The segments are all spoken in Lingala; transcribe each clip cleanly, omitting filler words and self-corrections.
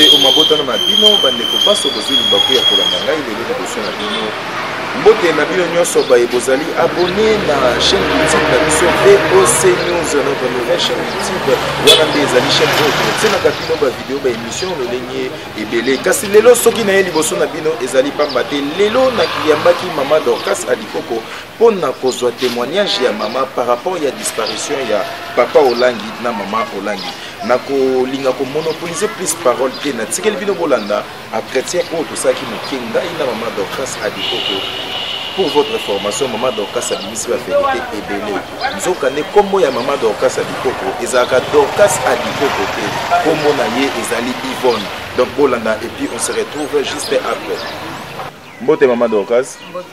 Mbote omabota na mabino bande ko paso kozuli baku ya kolanda ngai lelo liboso na bino. Mbote na bino nyonso ba ebozali abonné na chaîne YouTube na biso VOC News, notre nouvelle chaîne YouTube. Wana nde ezali chaîne oyo tokotielaka bino ba vidéo ba émission lolenge ebele. Kasi lelo soki na ye liboso na bino ezali pamba te. Lelo na kiyambaki mama Dorcas Adikoko pona kozwa témoignage ya mama par rapport ya disparition ya papa Olangi na mama Olangi. Nako linga ko monopoliser plus parole te na tikeli bino bolanda entretien oyo tosaki mokenga ina mama Dorcas Adikoko. Pour votre information, maman Dorcas abimisi la vérité et belé. Nous avons combo ya maman Dorcas Adikoko, ezaka Dorcas Adikoko te, combo na ye ezali Yvonne. Donc bolanda et puis on se retrouve juste après. Mbote mama Dorcas. Mbote.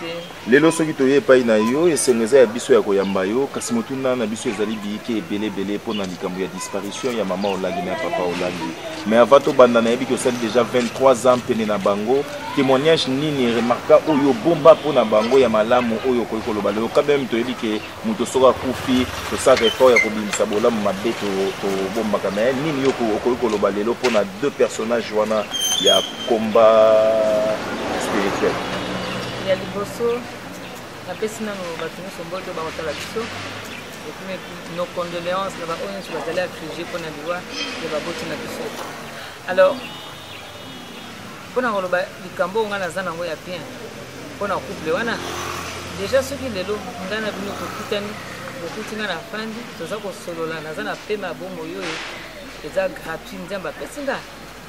Lelo soki toye pai na yo esengeza ya biso ya koyamba yo kasi motuna na biso ezali biyike ebele pona likambo ya disparition ya mama Olangi na papa Olangi. Mais avant to banda na yebi ko sali déjà 23 ans pene na bango. Témoignage nini remarka oyo bomba pona bango ya malamu oyo ko koloba lelo quand même toyebi ke muto soka kufi to sa effort ya kobimisa bolamu mabeto to bomba quand même nini yo ko koloba lelo pona deux personnages wana ya combat spirituel. Il y a les bossos, la personne nous va tenir son bol de barotta biso. Et puis nos condoléances, nous allons sur la télé à crier pour nous voir les babots na biso. Alors, pour nous le cambo on a la zana ngoya bien. Pour nous couple wana. Déjà ceux qui les lo ngana bino ko kutani, ko kutina na fandi, toza ko solola na zana pema bongo yo. Eza gratuit nzamba pesinga.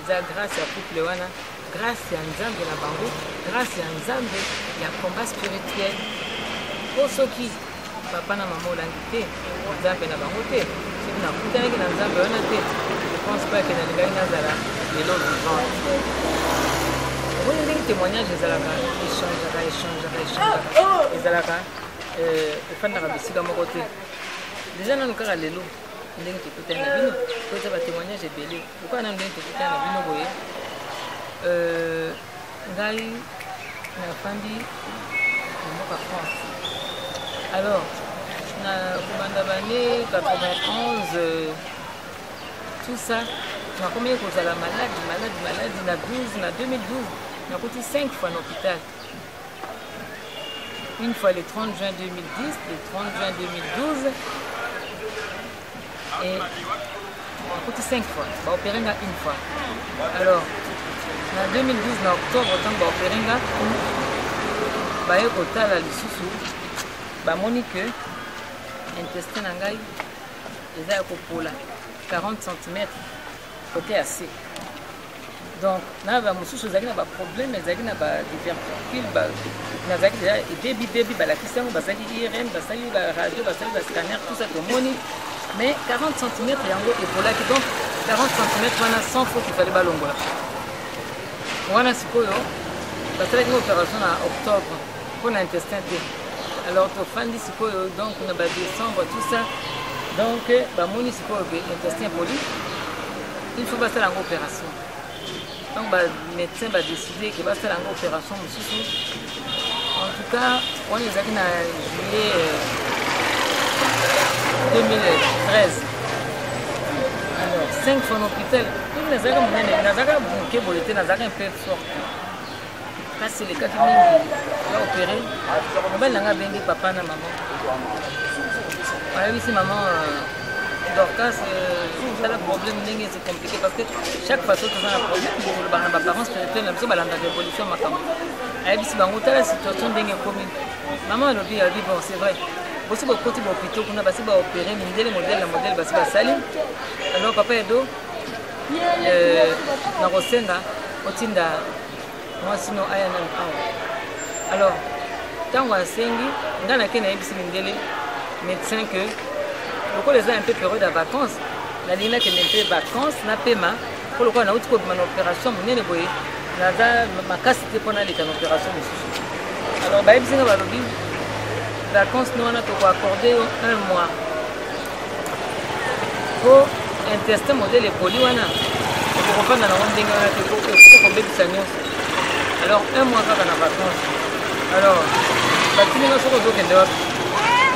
Eza grâce à couple wana. Grâce à Nzambe na bango, grâce à Nzambe, il y a combat spirituel. Pour ceux qui, papa na maman Olangi te, Nzambe na bango te, ceux qui na kutana ki na Nzambe wana te, je pense pas que na lingai na zala lelo vivant. Vous avez des témoignages, échange, ezalaka efandaka bisika moko te. Déjà na lukaka lelo, ndenge tokutana na bino, ko eza ba témoignage ebele. Pourquoi na ndenge tokutana na bino boye? Ngai na fandi na France. Alors, na kubanda bane 91 tout ça, na combien cause la maladie na 12 na 2012, na coûté 5 fois en hôpital. Une fois le 30 juin 2010, le 30 juin 2012 et na coûté 5 fois, ba opéré une fois. Alors en 2012, en octobre, quand on a opéré, on a kotala lisusu, bamoni que intestin nangai eza kopola 40 cm côté AC. Donc na ba mususu zaki na ba problème, zaki na ba diverticule, na zaki déjà débit ba la question bazaki IRM, bazaki ba radio, bazaki ba scanner, tout ça tout moni. Mais 40 cm yango epola qui donc 40 cm wana sans faut qu'il fallait balongola. Wana sikoyo basalaki opération en octobre pour l'intestin te. Alors to fandi sikoyo donc na ba décembre tout ça. Donc bamoni sikoyo intestin poli. Il faut passer en opération. Donc ba médecin va décider que va faire en opération mususu. En tout cas, on est allé na juillet 2013. Alors 5 fois en hôpital. Nazaka munene, nazaka bunke bolete, nazaka un peu fort. Là c'est le cas qui m'a opéré. Mobile nanga bengi papa na maman. Voilà ici maman Dorcas, ça le problème n'est c'est compliqué parce que chaque fois que tu as un problème, pour le parents spirituel, même si tu as une révolution macam. Alors ici bango la situation dingue comme maman elle dit bon c'est vrai. Aussi beaucoup de hôpitaux qu'on a passé par opérer, modèle passé par saline. Alors papa Edo na rosenga otinda mwasino aya na awa. Alors tango asengi ngana ke na yebisi mindele médecin que beaucoup les a un peu période de vacances la lina ke n'était vacances na pema pour le quoi na utiko ma opération munene boye na za makasi te pona les opération mususu. Alors ba yebisi nga balobi vacances nous on a to accorder un mois pour intestin modèle poli wana pour comprendre na ndenge wana te pour bebisa nyonso. Alors un mois kaka na vacances. Alors batini nga soko zokende wapi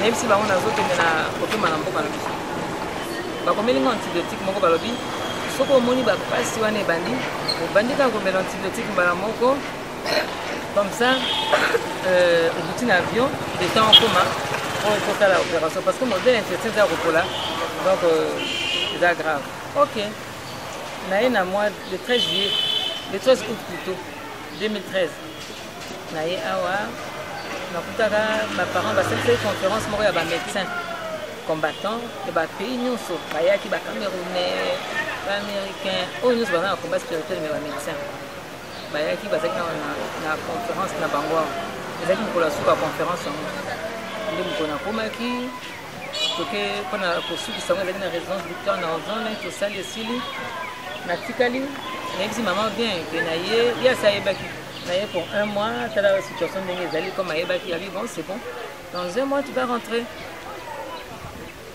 même si bango nazokende na kopema na mboka na biso bakomeli nga antibiotique moko balobi soko omoni bapasi wana ebandi Bandika comme l'antibiotique Balamoko, comme ça, routine avion, des temps en commun pour faire l'opération. Parce que mon modèle intestin est là, donc c'est grave. Ok. Naïe na mois le 13 juillet, le 13 août plutôt, 2013. Naïe awa, ma parent va faire une conférence, moi il y a des médecins combattants, il y a des pays, il y a des Camerounais, Américains, nous sommes en combat spirituel, mais les médecins. Il y a qui va faire une conférence dans Bangwa. Il y a qui pour la conférence. Il y a qui pour ceux qui sont dans la résidence Victoire dans la zone, tout ça, les Sili, la Tikali, et maman vient, il y a ça pour un mois, tu as la situation de les comme Aïbaki, bon, c'est bon. Dans un mois, tu vas rentrer.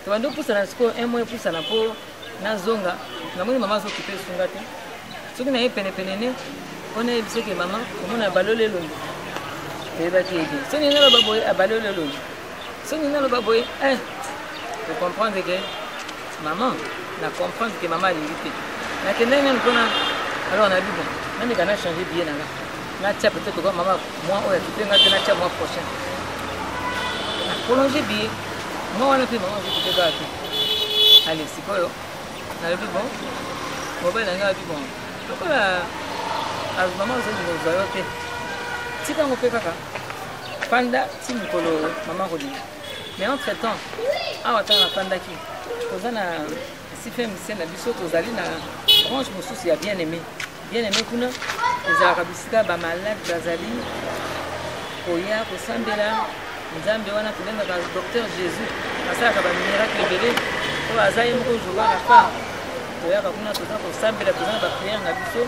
Tu vas nous pousser à la score, un mois, pousser à la peau. Na zonga na moni maman s'occuper sunga te soki na ye pene on a dit que maman on a balolé l'eau et ba qui dit soki na ba boy a balolé l'eau soki na ba boy tu comprends que maman na comprendre que maman limité na kende même kona alors on a dit bon même quand on a changé bien na tcha peut-être que maman moi on a tout na tcha mois prochain na prolonger bien moi on a fait maman vous pouvez pas allez c'est quoi na lebi bon mobile nanga lebi bon lokola maman ozali kozwa yo te tikango mpe kaka panda ti mikolo mama kolinga mais entre temps awa tala na pandaki toza na sifemisi na biso tozali na branche mosusu ya bien aimé kuna ezalaka bisika bamalade bazali koya kosambela nzambe wana tolengaka docteur jésus asalaka bamiracle ebele oyo aza ye moko ozolaka pa toyaka kuna toza kosambela toza na bapriere na biso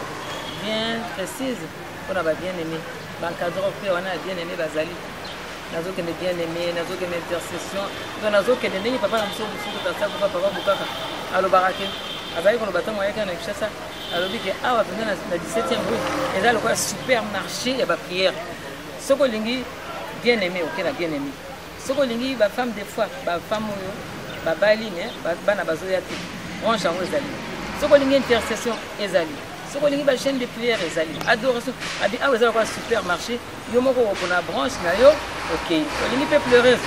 bien précise mpona babien aimé bancadre mpe wana ya bien aimé bazali nazokende bien aimé nazokende intercession donc nazokende ndenge papa na biso mosusu tasakoka papa bokaka alobaka ke azali koloba ntango ayaka na kishasa alobi ke awa mpenza na 17e rue eza lokola supermarché ya bapriere soki olingi bien aimé oke na bien aimé soki olingi bafemme des fois bafemme oyo babali bana bazoya te branche yango ezali soki olingi intercession ezali soki olingi bachaîne de prière ezali adoration abi awa eza lokola supermarché yo moko okopona branche na yo ok olingi mpe pleureuse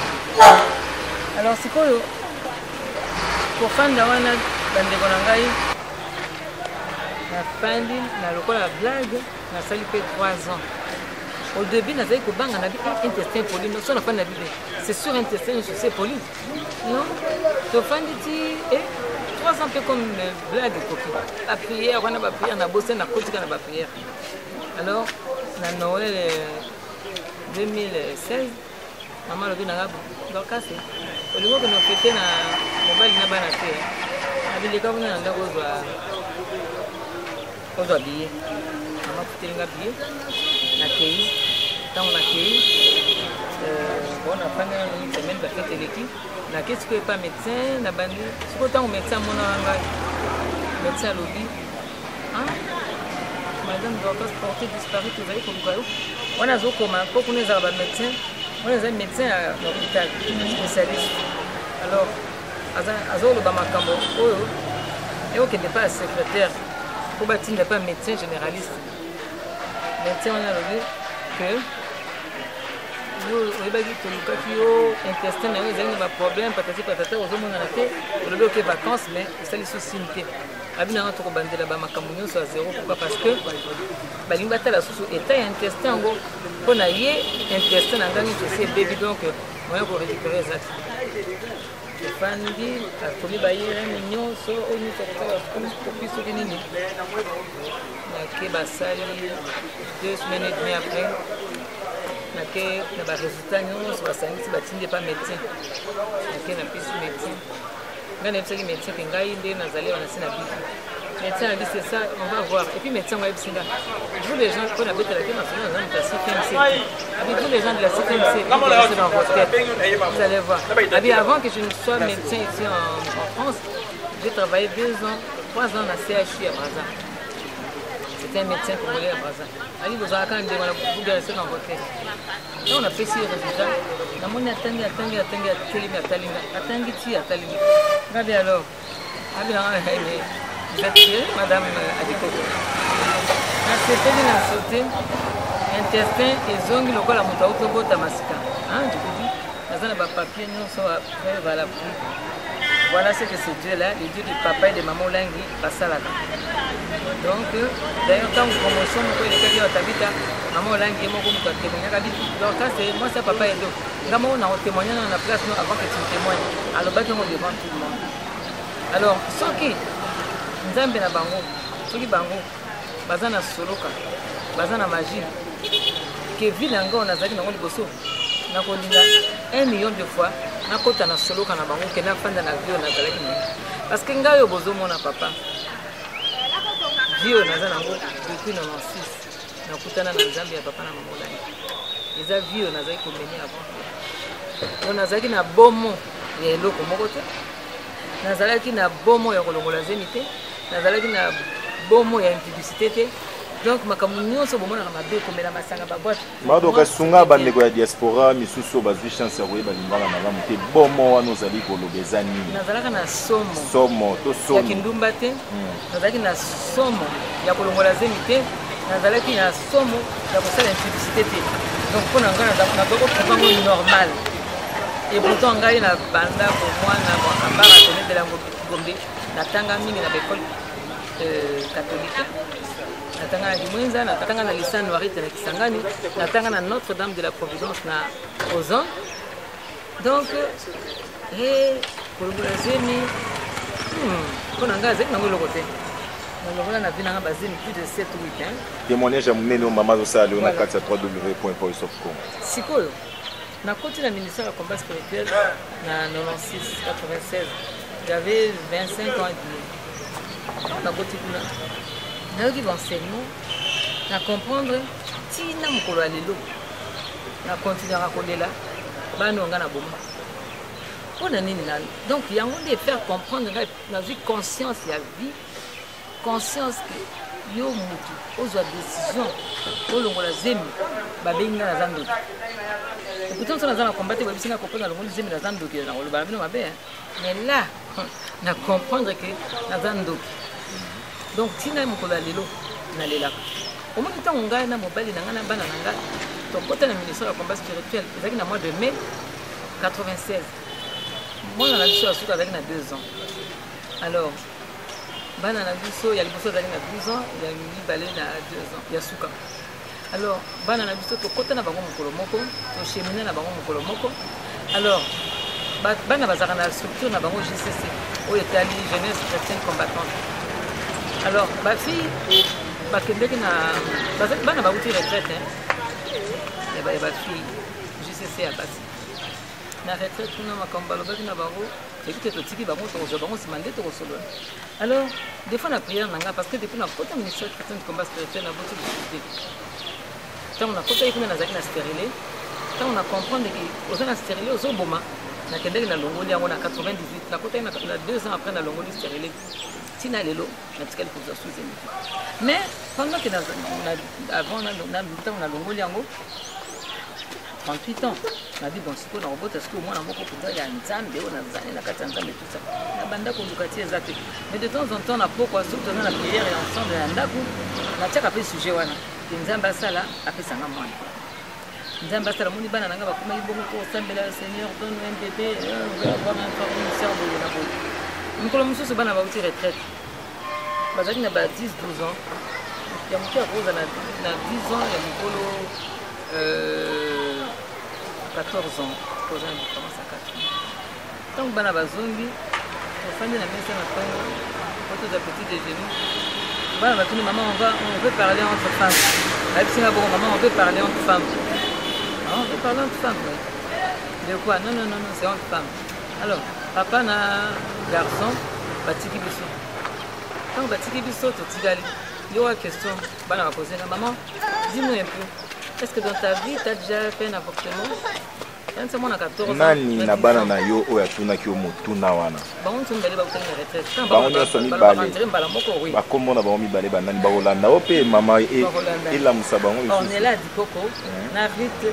alors sikoyo kofanda wana bandeko na ngai nafandi na lokola blague nasali mpe 3 ans. Au début, nous avons un intestin poli. Nous sommes en Bible. C'est sur intestin, c'est poli. Non? Tu as 3 ans comme blague. La prière, on a la prière, on a bossé, on a côté, on a la prière. Alors, dans Noël 2016, maman l'a vu dans la donc cassé. Au niveau que nous fêtons dans mobile, nous avons fait. Avec les gars, on a on doit habiller. Maman foutait les habillés. Nakei, tant on accueille, on a fait une semaine de fête l'équipe. Na qu'est-ce que pas médecin, na bandi, ce que tant médecin mon anga, médecin lobby, hein? Madame doit pas porter disparu tout ça comme quoi. On a zo comme pour qu'on ait un médecin, on a un médecin à l'hôpital spécialiste. Alors, azo le bamakambo, oh, et ok n'est pas secrétaire, pour bâtir n'est pas médecin généraliste. Médecin on a vu que nous intestin na ezali na problème patati patata ozomona na te olobi oke vacances mais esali susi te abi nanga tokobandela bamakambo nyonso ya zéro pourquoi parce que balingi batala susu état ya intestin yango mpo na ye intestin na ngai nyonso esi ebebi donc moyen korécupérer ezati efandi akomi bayeremi nyonso oyo nyonso kosala kopi soki nini nake basali 2 semaines et demie après nake na baresultat nyonso basangisi batindi epa médecin nake napesi médecin ngai nayebisaki médecin ke ngai nde nazali wana si na bible médecin a dit c'est ça on va voir et puis médecin ngo ayebisi nga vous les gens oyo nabetelaki masolo naza moto ya CFMC abi vous les gens de la CFMC c'est dans votre tête vous allez voir abi avant que je ne sois médecin ici en France j'ai travaillé 3 ans na CHU à Brazza. C'était un médecin congolais à Brazza. Ali bozalaka nde wana vous restez dans votre tête. Donc on a fait 6 résultats. Namoni atangi atalinga. Regardez alors. Abi na vous êtes madame Adikoko. nasepeli na sauté intestin ezongi lokola moto autobota masika naza na bapapier nyonso après valable. Voilà ce que c'est Dieu là, le Dieu du papa et de maman Olangi basalaka. Donc d'ailleurs quand vous promotion moko elekaki batabita maman Olangi moko moto atémoignaka bitu. Donc ça c'est moi ça papa edo. Ngamo na témoigner na place non avant que tu témoignes. Alors baki mo devant tout le monde. Alors soki nzambe na bango, soki bango baza na soloka, baza na magie. Que ville ngo nazaki nango liboso. Nakolinga 1 million de fois nakota na soloka na bango ke nafanda na vie nazalaki na parce que ngai yo bozomona papa vie naza nango depuis 96 nakutana na nzambe ya papa na mama Olangi eza vie nazaki komeni avant yo nazalaki na bomo ya eloko moko te nazalaki na bomo ya kolongola zemi te nazalaki na bomo ya impudicité te. Donc makambo nyonso bomona na mabe komela masanga ba boîte madoka sunga bandeko ya diaspora misusu bazwi chance ya koyeba lingala na lamu te bomo wana ozali kolobeza nini nazalaka na somo to somo ya kindumba te nazalaki na somo ya kolongola zemi te nazalaki na somo ya kosala impudicité te donc mpona ngai nazoko kopango normal et pourtant ngai na banda ko mwana ambara tonetela ngombe natanga mingi na bekole catholique natanga na Limwenza, natanga na Lissan Noirite na Kisangani, natanga na Notre-Dame de la Providence na Ozon. Donc, kolongola zemi, kona nga zeki nango loko te. Nalongola na vina nga bazemi plus de 7 ou 8 ans. Témoignage ya munene mama zosala na kati ya www.voiceofcom. Sikoyo, nakoti na ministère ya combat spirituel na 96, 96. J'avais 25 ans et demi. Nakoti kuna. Nayoki l'enseignement, na comprendre tina mokolo ya lelo na continuera kolela bana nga na boma mpona nini nani donc yango nde faire comprendre ngai nazwi conscience ya vie conscience ke yo mutu ozwa décision olongola zemi babengi nga naza ndoki pourtant so naza na combat te bayebisi nga comprendre alongoli zemi naza ndoki na koloba na bino mabe mais là na comprendre ke naza ndoki. Donc tina mokolo ya lelo nalelaka omoni ntango ngai na mobali na ngai na bana na ngai tokota na ministère ya combat spirituel ezalaki na mois de mai 96 mwana na biso ya suka azalaki na 2 ans. Alors bana na biso ya liboso azalaki na 12 ans ya mibale na 2 ans ya suka. Alors bana na biso tokota na bango mokolo moko tochemine na bango mokolo moko. Alors bana bazalaka na structure na bango JCC oyo etali jeunesse chrétienne combattante. Alors, ma fille, ma fille retraite, et ma fille, JCC à Bassi. La retraite, on a ma cambalo, et puis tu alors, des fois, on a prié parce que depuis, on a pas de ministère chrétien de combat spirituel, on a beaucoup de difficultés. Quand on a côté avec nous, stérilé, quand on a compris que on a stérilé aux Obama, on a quelqu'un qui a l'ongoli en 98, la côté on a 2 ans après on a l'ongoli stérilé. Tina lelo na tikali pour ça sous mais pendant que avant on a l'ongoli yango 38 ans na dit bon siko na robot est-ce que moi na moko pour ya nzambe on a zane na kati nzambe tout ça na banda ko lukati ezate mais de temps en temps na pourquoi surtout dans la prière et ensemble na ndaku na tiaka pe sujet wana nzambe asala apesa nga mwana nzambe asala moni bana nanga bakoma ibongo ko sambela Seigneur donne un bébé on va avoir un cerveau de la boue mokolo mosusu bana bauti retraite bazalaki na ba 10-12 ans ya moke akoza na 10 ans ya mokolo 14 ans koza na différence ya 4 ans ntango bana bazongi ofandi na mesa na ntongo otoza petit déjeuner bana batuni maman on veut parler entre femmes ayebisinga bongo maman on veut parler entre femmes on veut parler entre femmes de quoi non c'est entre femmes. Alors papa na garçon batiki biso quand batiki biso totikali yo a question bana poser na maman dis-moi un peu est-ce que dans ta vie tu as déjà fait un avortement quand on a 14 ans nani na bana na yo oya tuna ki omotuna wana bango tumbele ba kutana retraite quand bango nyoso mibale bakomona bango mibale banani bakolanda o pe mama ela musa bango on est là à Dikoko na vite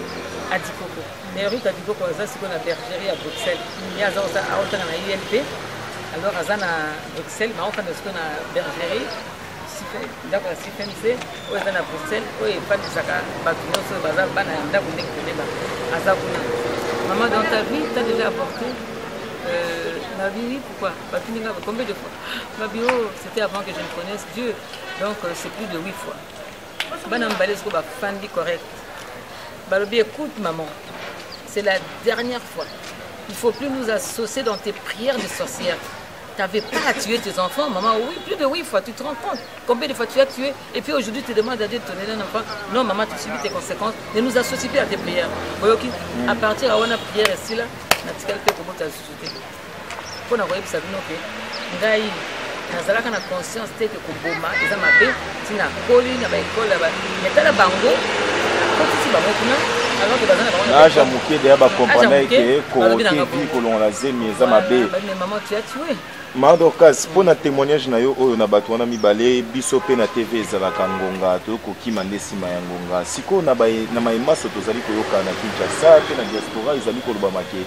à Dikoko mais Ruth a Dikoko ça c'est qu'on a bergerie à Bruxelles il y a ça à ILP alors à Bruxelles mais on fait ce qu'on a bergerie ndako ya CFMC oyo eza na Bruxelles oyo efandisaka bato nyonso baza bana ya ndako ndenge koyeba aza kuna. Maman, dans ta vie, tu as déjà avorté ma vie, oui, pourquoi? Combien de fois? Ma vie, oh, c'était avant que je ne connaisse Dieu, donc c'est plus de 8 fois. Banam balèze ko ba fandi correct. Balobi, écoute maman, c'est la dernière fois. Il ne faut plus nous associer dans tes prières de sorcières. Tu n'avais pas à tuer tes enfants, maman. Oui, plus de 8 fois. Tu te rends compte combien de fois tu as tué? Et puis aujourd'hui, tu demandes à Dieu de te donner un enfant. Non, maman, tu subis tes conséquences. Ne nous associe plus à tes prières. À partir de la prière ici, là, tu as fait comment tu as suscité. Pour nous voir, ça veut dire que nazalaka na conscience que koboma eza mabe tina koli na ba école ba metala bango ko tisi bango kuna alors que bazana bango na jamuke de ba comprendre que ko tevi ko longa zemi eza mabe mais maman tu as tué Madokas pour na témoignage na yo oyo na bato wana mibale biso pe na TV ezalaka ngonga to ko kimande sima ya ngonga siko na maemaso tozali koyoka na Kinshasa pe na diaspora ezali ko loba make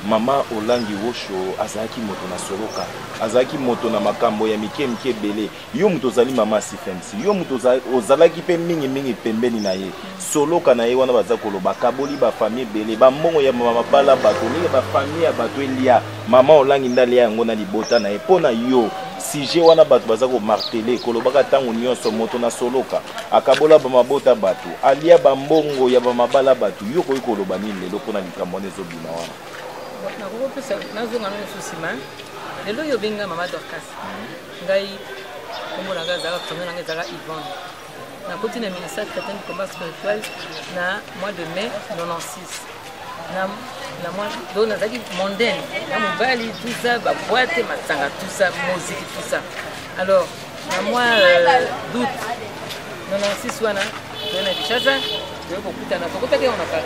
Mama Olangi Wosho azaki moto na soloka azaki moto na makambo ya mike bele yo moto zali mama CFMC yo moto ozalaki pe mingi pembeni na ye soloka na ye wana baza koloba kaboli ba famille bele ba mbongo ya mama bala bato ni ba famille ya bato elia mama Olangi ndali yango na libota na ye pona yo sujet wana bato baza ko marteler kolobaka tango nyonso moto na soloka akabola ba mabota bato alia ba mbongo ya ba mabala bato yo ko koloba nini lelo pona likambo nezo bina wana. Nazonga no susima lelo yo benga mama Dorcas ngai kombo na gaza famille na gaza Yvonne na koti na ministère chrétien du combat spirituel na mois de mai 96 na mois do na zaki mondaine na mobali tout ça ba boîte matanga tout ça musique tout ça alors na mois d'août 96 wana na Kinshasa yo kokutana kokutaka on a pas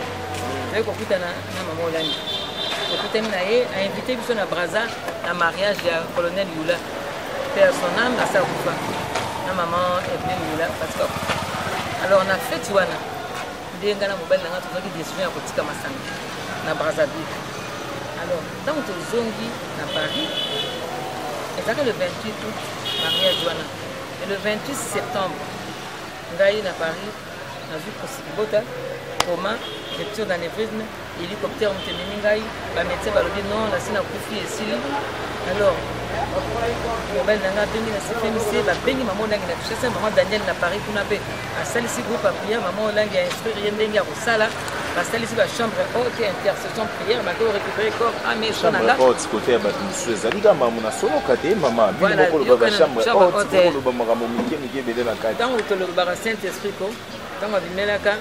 yo kokutana na mama Olangi Écoutez, a invité à Braza à mariage de colonel Yula. Père son âme, à sa oufa. Ma maman est venue Yula parce que. Alors on a fait Tuana. Il y a un mobile dans notre qui décide à Kotika Massanga, à Brazzaville. Alors, dans notre zongi à Paris, et ça le 28 août, mariage Tuana. Et le 28 septembre, on a eu à Paris, on a vu Kosikibota, Coma, lecture d'anévrisme. Hélicoptère on te meningai ba médecin ba lobi non la sina kufi esili alors mobile nanga bengi na CFMC ba bengi maman Olangi na Kinshasa maman Daniel na Paris kuna pe asalisi groupe à prière maman Olangi a instruire ndenge ya kosala basalisi ba chambre haute intercession prière ba ko récupérer corps à méchant nanga haute côté ba musu ezalika maman na solo kate maman bino ko ba chambre haute ko ba makambo mike bele na kati tant que le bar Saint-Esprit ko tant ba bimelaka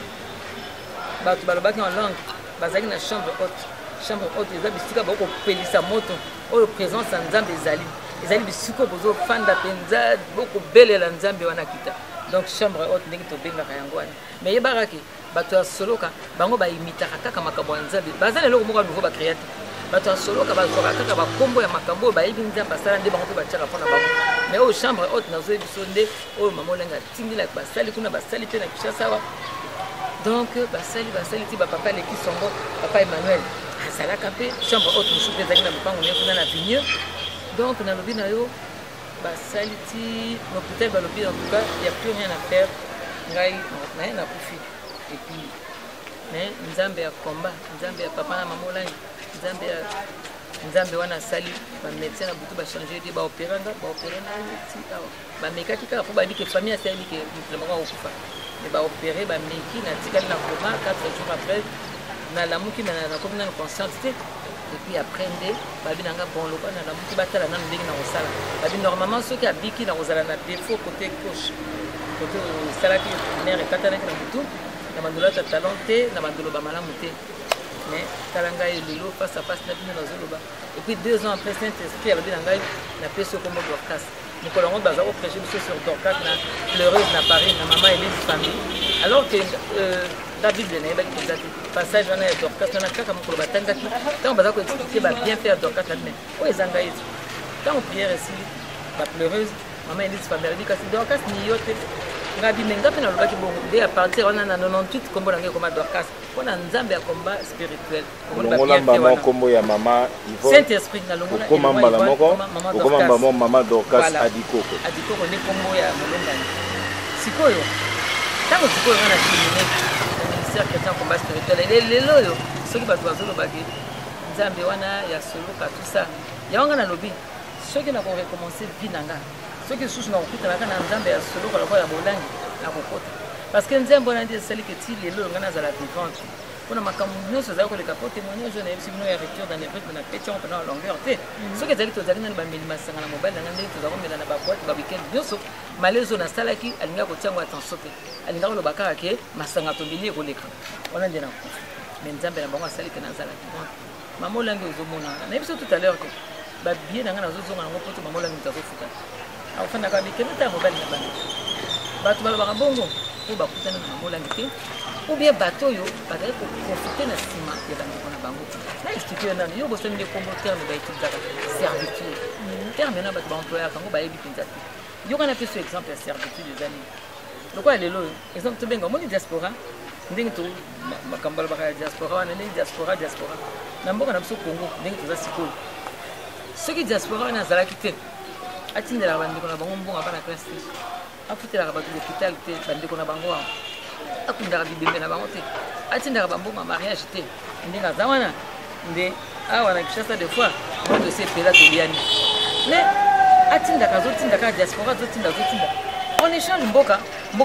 ba to balobaki en langue bazali na chambre haute eza bisika bakopelisa moto oyo présence ya nzambe ezali bisika bozofanda mpenza bokobelela nzambe wana kita donc chambre haute ndenge tobengaka yango wana mais yebaka ke bato ya soloka bango bayimitaka kaka makambo ya nzambe baza na eloko moko ya nouveau bacréa te bato ya soloka bazwaka kaka bakombo ya makambo oyo bayebi nzambe asala nde bango mpe batiaka mpona bango mais oyo chambre haute nazoyebi biso nde oyo mama Olangi atindelaka basali kuna basali mpe na Kinshasa awa donc basali ti papa leki songo papa Emmanuel azalaka mpe chambre haute mosusu mpe ezalaki na lopango na ye kuna na Vigneux donc nalobi na yo basali ti l'hôpital balobi en tout cas il y a plus rien à faire ngai naye nakufi et puis mais nzambe ya komba nzambe ya papa na mama Olangi nzambe wana asali bamédecin na butu bachange te baopéranga ti awa bamekaki kaka mpo bayebi ke famille asali ke moko akokufa et baopéré bameki natikali na coma 4 jours après nalamuki nakomi nano conscience et puis après nde babi nanga bon lokola nalamuki batala nano ndenge na kosala babi normalement soki abiki na kozala na défaut côté gauche côté osalaki mare ekatanaki na motu na bandolo ata talon te na bandolo bamalamu te mais tala ngai lelo face à face na bino nazoloba et puis 2 ans après Saint-Esprit alobi na ngai napesi okombo Dorcas mokolo yango baza koprêche biso sur Dorcas na pleureuse na Paris na mama Elise famille alors que David nayebaki koza te passage wana ya Dorcas wana kaka mokolo batangaki ntango baza koexplike babien faire Dorcas na bino oyo eza ngai etu ntango prière esili bapleureuse mama Elise famille alobi kasi Dorcas ni yo te ngabi menga pe na lobaki bongo de à partir on a 98 kombo na ngai comme Dorcas on a nzambe ya combat spirituel longola mama kombo ya mama Yvonne Saint Esprit na longola kombo mbala moko kombo mama Dorcas adikoko ne kombo ya molongani sikoyo tango sikoyo na chimine ministère chrétien combat spirituel lelo yo soki bato bazolobaki nzambe wana ya soloka tout ça ya wanga na lobi soki na ko recommencer vie nanga soki susu na kokutana kana nzambe ya soloka lokola ya bolangi na kokota parce que nzambe wana ndi esali ke ti lelo nga nazala vivante mpona makambo nyonso ezali koleka po témoignage na yebisi bino ya rupture dans les rythmes na pétion mpena na longueur te soki ezali tozali nani bameli masanga na mobali nanga ndenge tozala komela na baboite baweekend nyonso malaise oyo nasalaki alingaka kotiango attention te alingaka koloba kaka ke masanga tondeli ekoleka wana nde na kofa mais nzambe na bango asali ke nazala vivante mama olangi ozomona nayebi so tout à l'heure ke babie na nga nazozonga nango po to mama olangi moto azofuta afandaka bikende ta mobali na bana bato balobaka bongo oyo bakutana na mama olangi te ou bien bato oyo bazali koprofite na nsima ya bandeko na bango na explike yo nano yo bosani nde kombo terme baetilizaka servitude terme na bato baemployaka yango bayebi mpenza te yo kana mpe so exemple ya servitude eza nini lokola lelo oyo exemple tobenga omoni diaspora ndenge to makambo alobaka ya diaspora wana ndenge diaspora na mboka na biso Congo ndenge toza sikoyo soki diaspora wana azalaki te atindelaka bandeko na bango mbongo bana classe te afutelaka bato l'hôpital te bandeko na bango wana akundaka bibembe na bango te atindaka bambongo ya mariage te ndenge aza wana nde awa na Kinshasa des fois moto esi epela toliani mais azotindaka diaspora azotinda on échange mboka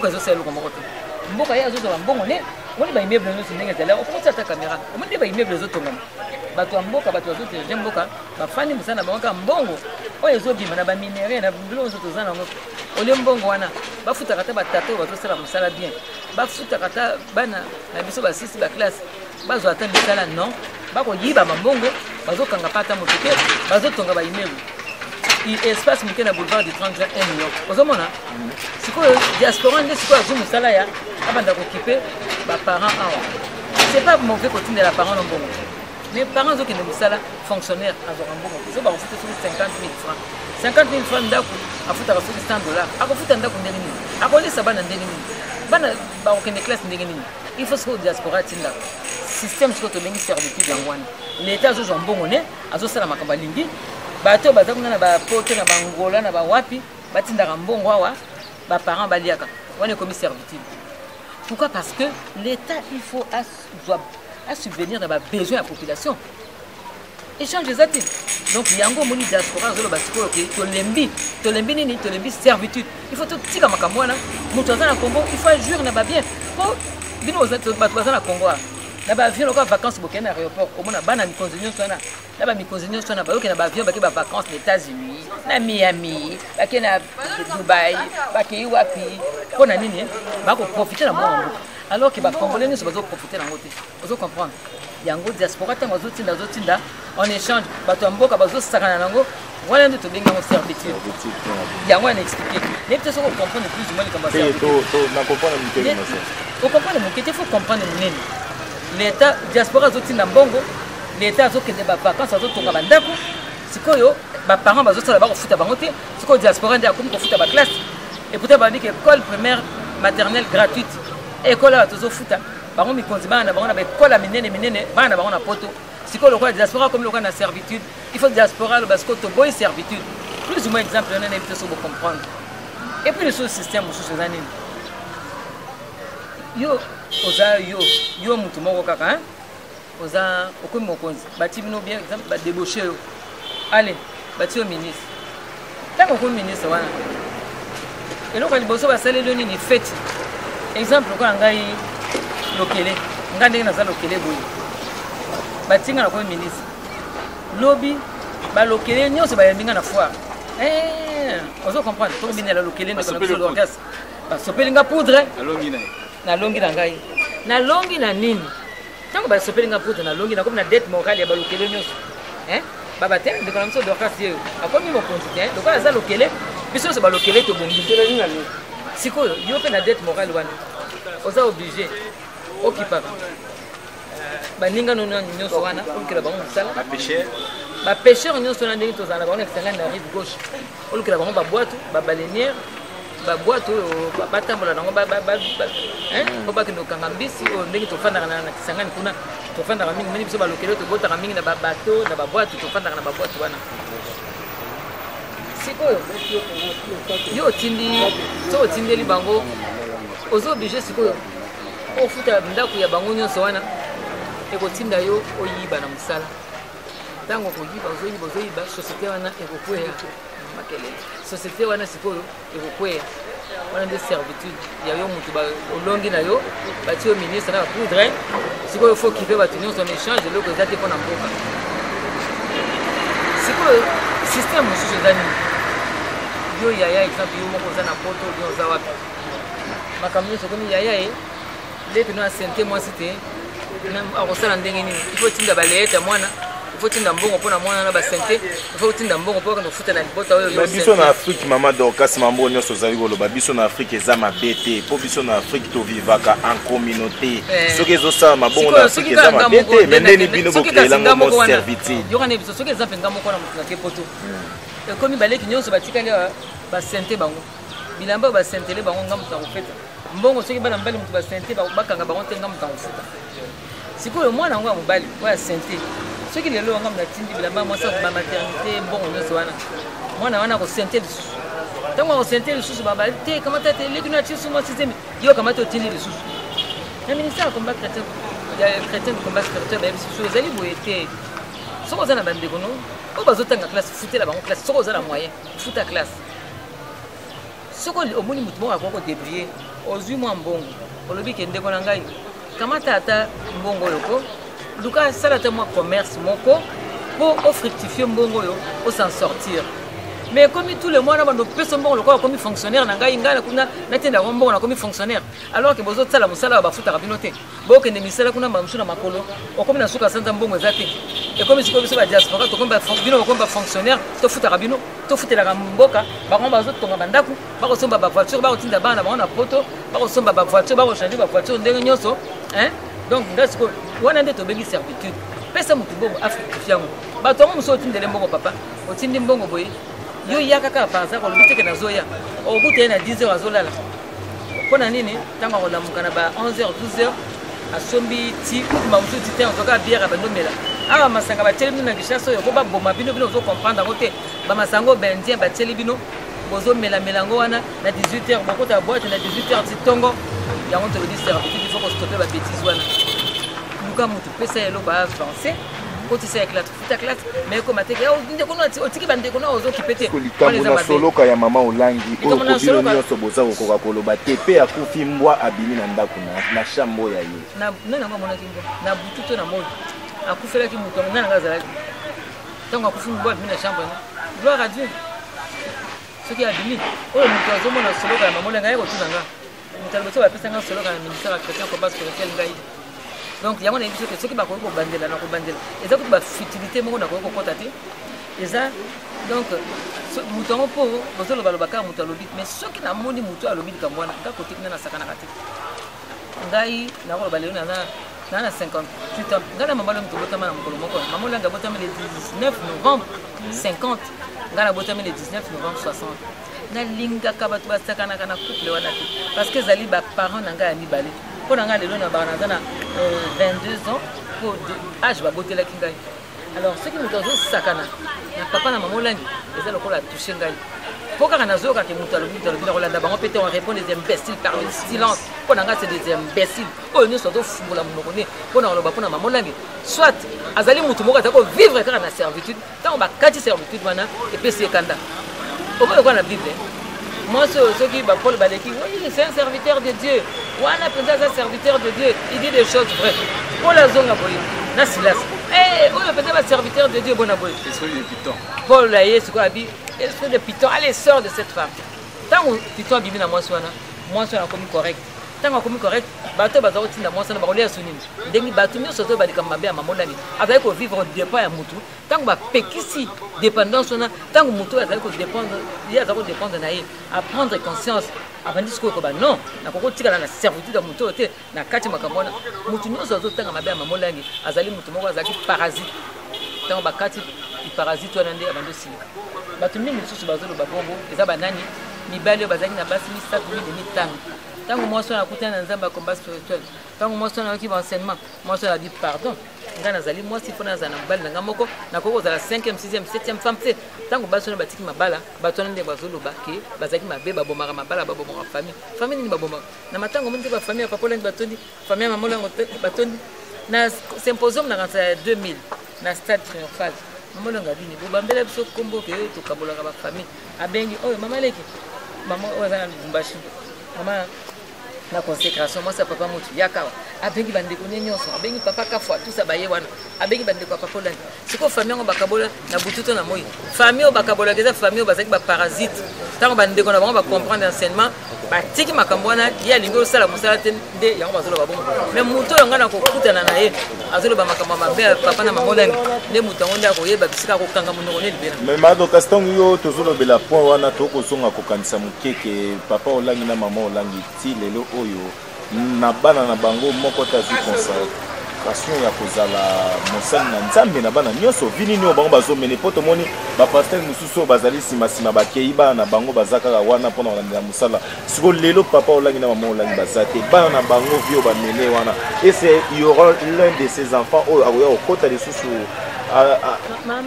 ezosala eloko moko te mboka ye azozwa bambongo ne omoni baimmeuble nyonso ndenge ezali okomoti ata caméra omoni nde baimmeuble ezotongama bato ya mboka bato bazodirige mboka bafandi mosala na bango kaka mbongo oyo ezobima na baminere na biloko nyonso toza nango olie mbongo wana bafutaka ata batata oyo bazosala mosala bien bafutaka ata bana na biso basisi baklasse bazwa ata misala non bakoyiba bambongo bazokanga mpa ata moto te bazotonga baimmeuble espace moke na boulevard du 30 juin 1 million ozomona sikoyo diaspora nde sikoyo azwi mosala ya abanda kokipe baparent awa c'est pas mauvais kotindela parent no mbongo mais parents azokende mosala fonctionnaire azwaka mbongo so bakofuta soki 50 000 francs 50 000 francs ndako afutaka soki 100 $, akofuta ndako ndenge nini akolisa bana ndenge nini bana bakokende classe ndenge nini il faut sikoyo diaspora atindaka système sikoyo tobengi servitude yango wana leta azozwa mbongo ne azosala makambo alingi bato baza kuna na bapote na bangola na bawapi batindaka mbongo awa baparent baliaka wana ekomi servitude. Pourquoi? Parce que l'État il faut à subvenir dans les besoins de la population. Échange des actifs. Donc yango moni diaspora zolo basiko ok tolembi nini tolembi servitude. Il faut tout tika makamwana mutu azana Congo il faut agir na ba bien. Po bino ozato bazana Congo. Na ba avion loka vacances bokena na aéroport omona bana mikonzinyo sona na ba mikonzinyo sona ba okena ba avion ba ke ba vacances aux États-Unis na Miami ba ke na Dubai ba ke wapi pona nini ba ko profiter na mwa alors que ba congolais ne se bazo profiter na ngote ozo comprendre yango diaspora tango zotinda en échange ba to mboka bazo sakana nango wana ndio tobenga mo servitude yango na expliquer ne peut se comprendre plus ou moins comme ça na comprendre mukete on comprendre mukete faut comprendre munene l'État diaspora zotinda mbongo l'État azokende ba vacances azotonga bandako sikoyo ba parents bazosala ba kofuta bango te sikoyo diaspora ndia komi kofuta ba classe et pourtant ba dit que école primaire maternelle gratuite école à tozofuta bango mikonzi bana bango na ba école minene bana bango na poto sikoyo lokola diaspora comme lokola na servitude il faut diaspora parce que to boy servitude plus ou moins exemple on a évité ça pour comprendre et puis le système sous ces années yo oza yo mutu moko kaka oza okomi mokonzi bati bino bien exemple ba débaucher yo allez bati yo ministre tango okomi ministre wana eloko liboso basaleli nini fete exemple lokola ngai lokele ngai ndenge naza lokele boye batinga nakomi ministre lobi balokele nyonso bayambinga na foire ozo comprendre tokobinela lokele ndeko na biso l'orgasme basopelinga poudre na longi na ngai na longi na nini tango basopeli nga poudre na longi na komi na dette morale ya balokele nyonso baba te ndeko na biso Dorcas ye akomi mokonzi te lokola aza lokele biso nyonso balokele tobongi sikoyo yo mpe na dette morale wana oza obligé okipaka baninga nono nyonso wana olukela bango mosala bapêcheur nyonso wana ndenge tozala na bango na kisangani na rive gauche olukela bango babwato babalenière ba boîte ba tambola nango ba ko ba kino kanga mbisi o ndenge to fanda na Kisangani kuna to fanda na mingi biso ba lokelo to bota mingi na ba bateau na ba boîte to fanda na ba boîte wana sikoyo yo tindeli bango ozo obligé sikoyo ofuta ndako ya bango nyonso wana ekotinda yo oyiba na musala tango koyiba ozoyiba société wana ekokweya makelele société wana sikoyo ekokweya wana nde servitude ya yo mutu olongi na yo bati yo ministre na bapoudre sikoyo faut kipe bato nyonso en échange eloko eza te mpo na mboka sikoyo système mosusu eza nini yo yaya exemple yo moko oza na poto yo oza wapi makambo nyonso komi yaya e leki no asente mwasi te akosala ndenge nini ifo tinda baleyete mwana ifo tinda mbongo mpona mwana na basente ifo tinda mbongo mpo kende kofuta na libota oyo biso na Afrique mama Dorcas mambo nyonso ozali koloba biso na Afrique eza mabe te mpo biso na Afrique tovivaka en communauté soki ezosala mabongo na Afrique eza mabe te me ndeni bino bokeelango mo servitude yokana biso soki exemple nga moko na motu na ke poto ekomi baleki nyonso batikali basente bango bilamba oyo basentele bango nga motu na kofeta mbongo soki bana mobali motu basente bakanga bango te nga motu na kofuta sikoyo mwana yango ya mobali oyo asente soki lelo wanga mnatindi bilamba mwasi ba maternité mbongo nyonso wana mwana wana akosente lisusu ntango akosente lisusu babali te kamata te leki na tisu mwasi zemi yo kamata otindi lisusu na ministère ya combat chrétien de combat spirituel bayebi susu ezali boye te soki oza na bandeko no oyo bazotanga classe futela bango classe soki oza na moyen futa classe soki omoni motu moko akoki kodébrouiller ozwi mwa mbongo olobi ke ndeko na ngai kamata ata mbongo oyo ko luka sala ata mwa commerce moko mpo ofructifie mbongo oyo osan sortir mais comme tous les mois na bando pesa mbongo lokola komi fonctionnaire na ngai ngala kuna natenda ko mbongo na komi fonctionnaire alors que bozo tsala musala ba futa kabino te bokende misala kuna ba musuna makolo okomi na suka santa mbongo ezate et comme siko biso ba diaspora to komba bino komba fonctionnaire to futa kabino to futela ka mboka ba komba zo tonga bandaku ba ko somba ba voiture ba ko tinda bana ba na poto ba ko somba ba voiture ba ko changer ba voiture ndenge nyonso donc ngasiko wana nde to bengi servitude pesa mutu bongo Afrique fiango ba to muso tindele mbongo papa otindi mbongo boye yo yakaka par exemple olobi teke nazoya okuta ye na 10 heures azolala mpona nini ntango akolamuka na ba 11 heures 12 heures asombi ti kutuma mosusu ti te azoka biere abandomela awa masanga batieli bino na gishasa oyo po baboma bino ozocomprendre yango te bamasango bendien batieli bino bozomelamela yango wana na 18 heures bokota boite na 18 heures ti ntongo yango tolobi servitude il faut kostope babétise wana luka motu pesa eloko avance kotisa éclate futa classe mais comme ateke ndeko no otiki bandeko no ozokipe te likambo na soloka ya mama olangi oyo kobino nyonso boza kokoka koloba te pe akufi mbwa abimi na ndako na chambo ya ye na nango amonaki mbwa na butu to na moi akufelaki moto nana nga azalaki ntango akufi mbwa abimi na chambo yango gloire à Dieu soki abimi oyo moto azomona soloka ya mama olangi aye kotuna nga moto alobi bapesa nga soloka na ministère ya chrétien combat spirituel ngai donc yango na biso ke soki bakoki kobandela na kobandela eza kuti bafutilité moko nakoki kokɔta te eza donc moto yango mpo bozoloba kaka moto alobi mais soki namoni moto alobi likambo wana nga kotikina nasakanaka te ngai nakoloba lelo naa na 58 ans ngai na mama longi tobotama na mokolo moko mama olangi abotami le 19 novembre 50 ngai nabotami le 19 novembre 60 nalingaka bato basakanaka na couple wana te parce que ezali baparent na ngai ya mibale mpo na ngai lelo na bana naza na 22 ans po age babotelaki ngai alors soki moto azosakana na papa na mama olangi eza lokola atouche ngai mpo kaka nazokaka moto alobi na kolanda bango pete on répond des imbéciles par le silence mpo na ngai c'est des imbéciles oyo nyonso azofungola monoko ne mpo na koloba mpo na mama olangi soit azali motu moko azali kovivre kaka na servitude ntango bakati servitude wana epesi ekanda okoki lokola na bible moi ceux qui Paul baleki oui c'est un serviteur de Dieu wana penza un serviteur de Dieu il dit des choses vraies Paul azonga boye na Silas oyo penza ba serviteur de Dieu bona boye esprit de Python Paul la yesu ko abi esprit de Python allez sors de cette femme tango Python bibi na moi wana comme correct tango comme correct bato bazo tinda moi wana bakolia sunini ndengi bato nyonso to balika mabe ya mamonani azali ko vivre dépend ya mutu tango ba pekisi dépendance wana tango mutu azali ko dépendre ya azali ko dépendre na ye à prendre conscience avant discours ko ba non na koko tikala na servitude ya mutu te na kati makambo wana mutu nyonso azotanga mabe ya mamonani azali mutu moko azali parasite tango ba kati parasite wana nde abando sika bato mingi lisusu bazoloba bongo eza banani mibali bazaki na basi misato mitano tango mwasi na kutana na nzamba combat spirituel tango mwasi na yoki enseignement mwasi na dit pardon nga nazali mwasi fona za na mbali na moko na koko za la 5e 6e 7e femme te tango baso na batiki mabala bato nde bazoloba ke bazaki mabe babomaka mabala babomaka famille ni babomaka na matango mende ba famille papa lengi batondi famille maman lengi batondi na symposium na 2000 na stade triomphal maman lengi bini bobambela biso kombo ke to kabolaka ba famille abengi oyo mama leki mama oyo za na Lubumbashi mama na consécration moi ça papa mutu yakawa abengi bandeko nyonso abengi papa kafwa tout ça baye wana abengi bandeko papa polani siko famille ngo bakabola na bututo na moi famille o bakabola keza famille bazaki ba parasite tango bandeko na bango ba comprendre enseignement batiki makambo wana ya lingo sala musala te nde yango bazolo babongo mais mutu nga na kokutana na ye azolo ba makambo mabe papa na mama langi nde mutu ngo nda koyeba bisika ko kanga munoko ne libera mais mado kaston yo tozolo bela point wana toko songa ko kanisa mukeke papa olangi na mama olangi ti lelo oyo na bana na bango moko tazi consacration ya kozala mosali na nzambe na bana nyonso vini nio bango bazomene po tomoni bapasteur mosusu bazali nsima bakei bana na bango baza kaka wana mpona kolandela mosala siko lelo papa olangi na mama olangi baza te bana na bango vio bamene wana et c'est il y aura l'un de ces enfants oyo akoya kokota lisusu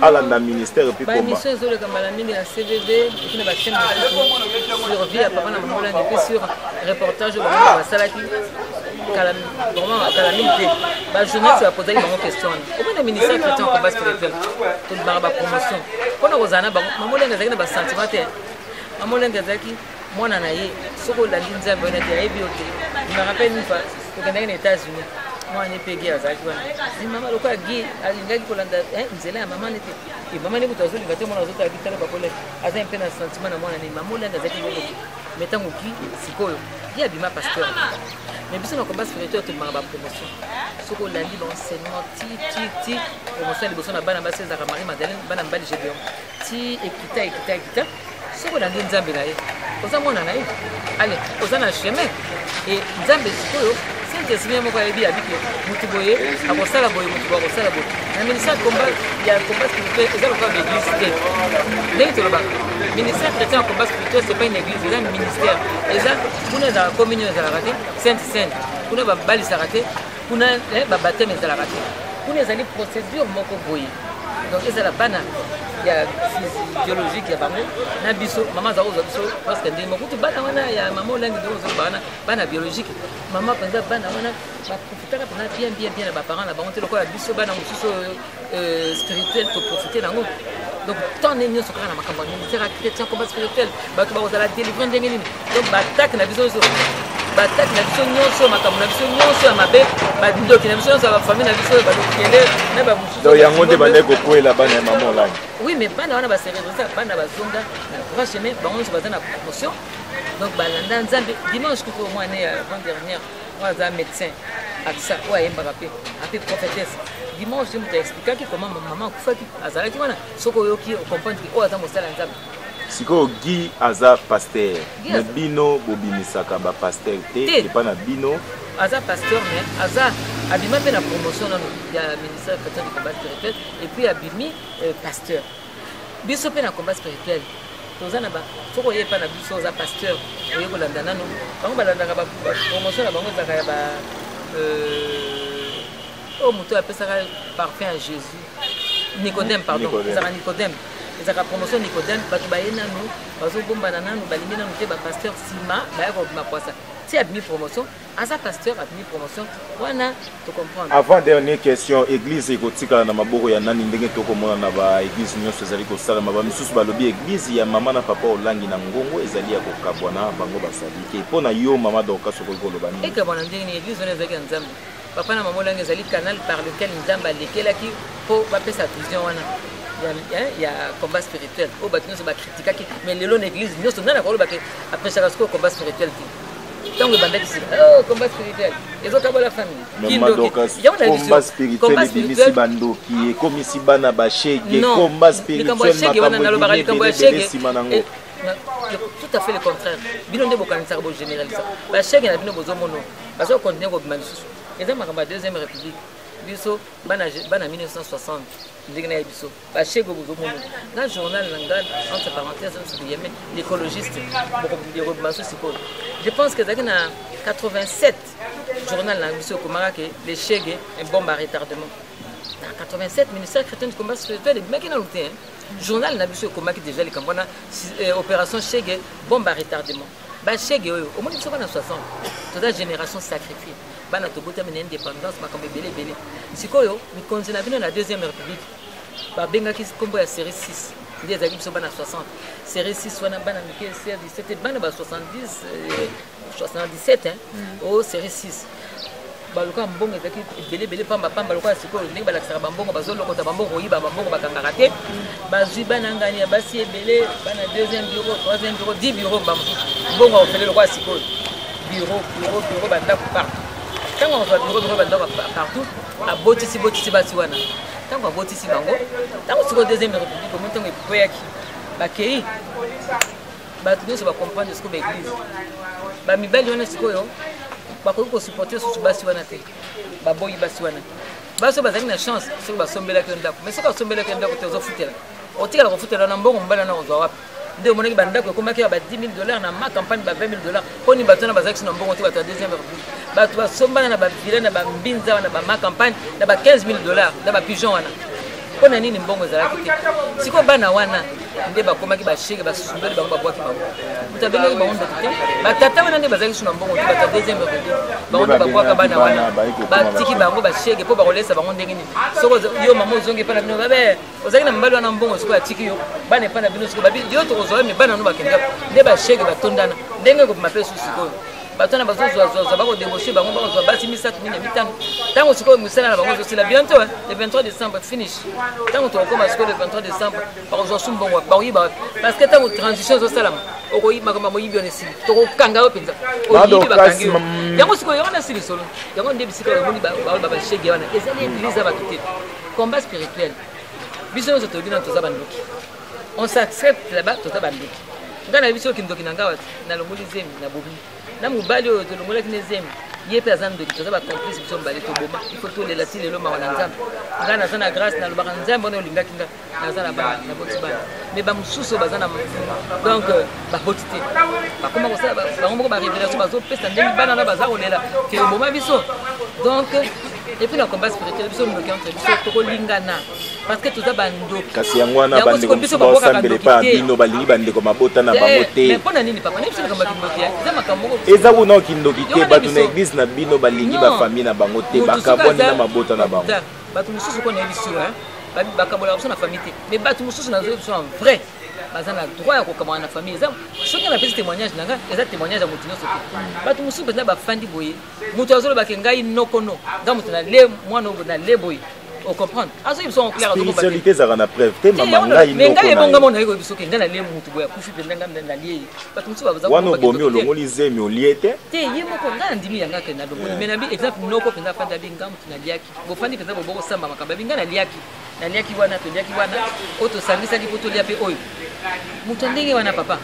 alanda ministère epi komba mission ezoleka mbala mingi na CVV epi na bachaine sur vie ya papa na mama olangi epi sur reportage oyo bango basalaki kalamini te bajournaliste bapozaki bango question wana omona ministère chrétien combat spirituel tolobaka bapromotion mpona kozala na bango mama olangi azalaki na basentiment te mama olangi azalaki mwana na ye soki olandi nzambe wana te ayebi yo te me rappelle une fois tokendaki na États-Unis mwana mpe ge azalaki wana mama lokola ge alingaki kolanda nzela ya mama nete mama ne moto azolinga te mwana azotalaki tala bakolaki aza mpe na sentiment na mwana ne mama olangi azalaki boboki me ntango ki sikoyo ye abima pasteur mais biso na combat spirituel tolobaka bapromotion soki olandi baenseignement ti promotion ya liboso na bana basi ezalaka Marie Madeleine bana mibali Gédéon ti ekita soki olandi nzambe na ye oza mwana na ye ale oza na chemin e nzambe sikoyo saint-esprit moko ayebi abike mutu boye akosala boye mutu boye akosala boye na ministère ya combat spirituel eza lokola baéglise te ndenge tolobaka ministère chrétien ya combat spirituel c'est pas une église eza ministère eza kuna ezalaka communion ezalaka te sainte kuna babalisaka te kuna babateme ezalaka te kuna ezali procédure moko boye donc ezala bana ya biologique ya bango na biso mama azala kozwa biso parceke ndenge mokutu bana wana ya mama olangi ndenge ozoloba bana biologique mama mpenza bana wana baprofitaka mpena bien na baparent na bango te lokola biso bana mosusu spirituel toprofite nango donc tant nde nyonso kaka na makambo ya ministère ya chrétien combat spirituel bato bakozala délivre ndenge nini donc baatake na biso bataki na biso nyonso makambo na biso nyonso ya mabe badoki na biso nyonso ya bafamille na biso badokele na bamosusu yango nde bandeki kokwela bana ya mama olangi oui mais bana wana basereza bana bazonga na droit chemin bango nyonso baza na promotion donc balanda nzambe dimanche kuko mwana ya avant dernière oyo aza médecin akisa oyo ayembaka mpe prophétesse dimanche moto aexplikaki comment mama akufaki azalaki wana soki oyoki ocomprendre oyo aza mosala ya nzambe sikoyo gi aza pasteur me bino bobimisaka bapasteur te epa na bino aza pasteur mais aza abima mpe na promotion nano ya ministère chrétien du combat spirituel et puis abimi pasteur biso mpe na combat spirituel toza na soki oye epa na biso oza pasteur oye kolanda nano bango balandaka bapromotion na bango ezalaka ya oyo moto apesaka parfum ya Jésus Nicodème pardon ezalaka Nicodème ezalaka promotion Nicodème bato baye nano bazobombana nano balingi nano te bapasteur nsima baya kobima kwasa ti abimi promotion aza pasteur abimi promotion wana tocomprendre avant dernière question église ekotikala na maboko ya nani ndenge tokomona na baéglise nyonso ezali kosalama bamisusu balobi église ya mama na papa olangi na ngongo ezali ya kokabwana bango basali ke mpo na yo mama Dorcas sokoki koloba nini ekabwana ndenge nini église wana ezalaki ya nzambe papa na mama olangi ezali canal par lequel nzambe alekelaki mpo bapesa vision wana ya combat spirituel oyo bato nyonso bakritikaki mais lelo na église nyonso nani akolobaki apesaka sikoyo combat spirituel te ntango ebandaki sika combat spirituel ezokabola famille combat spirituel bandoki ekomisi bana bashege combat spirituel wana nalobaka likambo ya shege tout à fait le contraire bino nde bokanisaka bogénéralisa bashege na bino bozomona bazokontinue kobima lisusu eza makambo ya deuxième république biso bana 1960 ndenge na biso ba chego bozo mono na journal nanga entre parenthèses l'écologiste je pense que dans 87 journal na biso komaka que les chèques et bombe à retardement. En 87 ministère chrétien du combat spirituel et maki na lutin journal na biso komaki déjà les kambona opération chèques bombe à retardement. Ba chèques au moins biso bana 60 toute la génération sacrifiée bana tobota mena indépendance makambe belé sikoyo mi konzina bino na deuxième république ba bengaki kombo ya série 6 ndi ezaki biso bana 60 série 6 wana bana mike série 17 bana ba 70 77 hein au série 6 baluka mbongo ezaki belé pamba lokola sikoyo ndenge balakisaka bambongo bazolokota bambongo oyiba bambongo bakangaka te bazwi bana ngani ya basi ebele bana deuxième bureau troisième bureau 10 bureau mbongo ofele lokola sikoyo bureau bandako partout tango on va bureau bandako partout abotisi basi wana tango abotisi bango tango sikoyo deuxième république omo ntango epoyaki bakei bato nyonso bacomprendre sikoyo baeglise bamibali wana sikoyo bakoki kosupporte susu basi wana te baboyi basi wana baso bazali na chance soki basombelaki ndako mais soki basombelaki ndako te ozofutela otikala kofutela na mbongo mobali wana ozwa wapi nde omonaki bandako ekomaki ya ba 10 000 $, na ma campagne ba 20 000 $, mponi bato wana bazalaki na mbongo te bato ya deuxième république bato basombana na bavile na bambinza wana bama campagne na ba 15 000 $, na bapigeon wana mpona nini mbongo ezalaki te sikoyo bana wana nde bakomaki bashege basusumbeli bango babwaki bango moto abengaki bango ndoki te batata wana nde bazalaki su na mbongo te bato ya deuxième république bango nde babwaka bana wana batiki bango bashege mpo bakolesa bango ndenge nini soko yo mama ozongi epa na bino babe ozalaki na mobali wana mbongo sikoyo atiki yo bana epa na bino sikoyo babi yo tokozwa me bana no bakendaka nde bashege batondana ndenge kopema mpe su sikoyo bato wana bazozwazwazwa bakodébauche bango bakozwa basi 3 4 5 ntango sikoyo mosala na bango ezosila bientôt le 23 décembre finish ntango tokokoma sikoyo le 23 décembre bakozwa su mbongo bakoyiba parce que ntango transition ezosalama okoyibaka moyibi wana esili tokokanga yo mpenza oyibi bakangi yo yango sikoyo yango nasili solo yango nde bisika omoni babashege wana ezali église ya bato te combat spirituel biso nyonso toyebi nano toza bandoki on s'accepte là-bas toza bandoki ngai na biso okindoki na ngawa nalongoli zemi na bomi na mobali oyo tolongolaki ne zemi ye mpe aza ndoki toza bacomplice biso mobali toboma ifo tolela ti lelo mawa na nzambe ngai naza na grâce nalobaka nzambe wana olingaki nga naza na bana naboti bana mais bamosusu baza na donc baboti te bakoma kosala bango moko barévélation bazopesa ndenge bana na baza kolela ke oboma biso donc et puis la combat spirituel biso ndoki entre biso tokolingana parce que toza bandoki kasi yango wana bandeko biso basambele pa bino balingi bandeko mabota na bango te mais mpona nini papa nebiso likambo ya kindoki eza makambo moko eza kuna okindoki te bato na église na bino balingi bafamille na bango te bakabwani na mabota na bango bato mosusu kona yebi sur bakabolaka biso na famille te mais bato mosusu nazoyebi biso en vrai baza na droit ya kokamwana na famille eza soki napesi témoignage na nga eza témoignage ya moto nyonso te bato mosusu mpenza bafandi boye moto azolobake ngai nokono nga moto nale mwana oyo nale boye ocomprendre azoyebi biso en clair spiritualité ezalaka na preuve te mama ngai mais ngai ebonga mona oyebi biso ke ngai nalie motu boye akufi mpenza ngai nalie bato mosusu baza wana obomi olongoli zemi olie te te ye moko ngai nandimi yanga ke nalongoli mais nabi exemple noko mpenza afandi abi nga motu naliaki bofandi mpenza bobokosamba makambo abi ngai naliaki wana toliaki wana oyo tosangisaki mpo tolia mpe oyo moto ndenge wana papa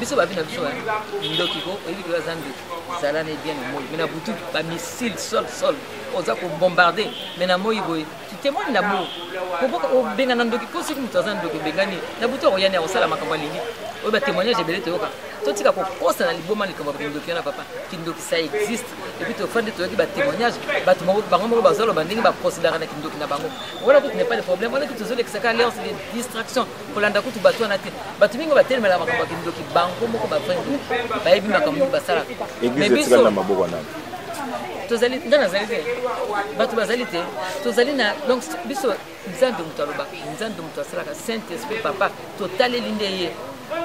biso babi na biso ndoki ko oyebi ke baza ndoki zala na ebien na moi mais na butu bamissile sol oza kobombarde mais na moi boye tu témoignes l'amour poboka obenga na ndoki mpo soki moto aza ndoki obengani na butu akoyani akosala makambo alingi oyo batémoignage ebele toyoka totika kokosa na liboma likambo ya kindoki wana papa kindoki ça existe epuis tofandi toyoki batémoignage bato bango moko bazoloba ndenge baprocédara na kindoki na bango wana kutu n'est pas de problème wana kutu tozolekisaka alliance de distraction kolanda kutu bato wana te bato mingi batelemela makambo ya kindoki bango moko bafandi bayebi makambo basalaka église etikali na maboko na tozali nga nazali te bato bazali te tozali na donc biso nzambe moto alobaka nzambe moto asalaka saint esprit papa totaleli nde ye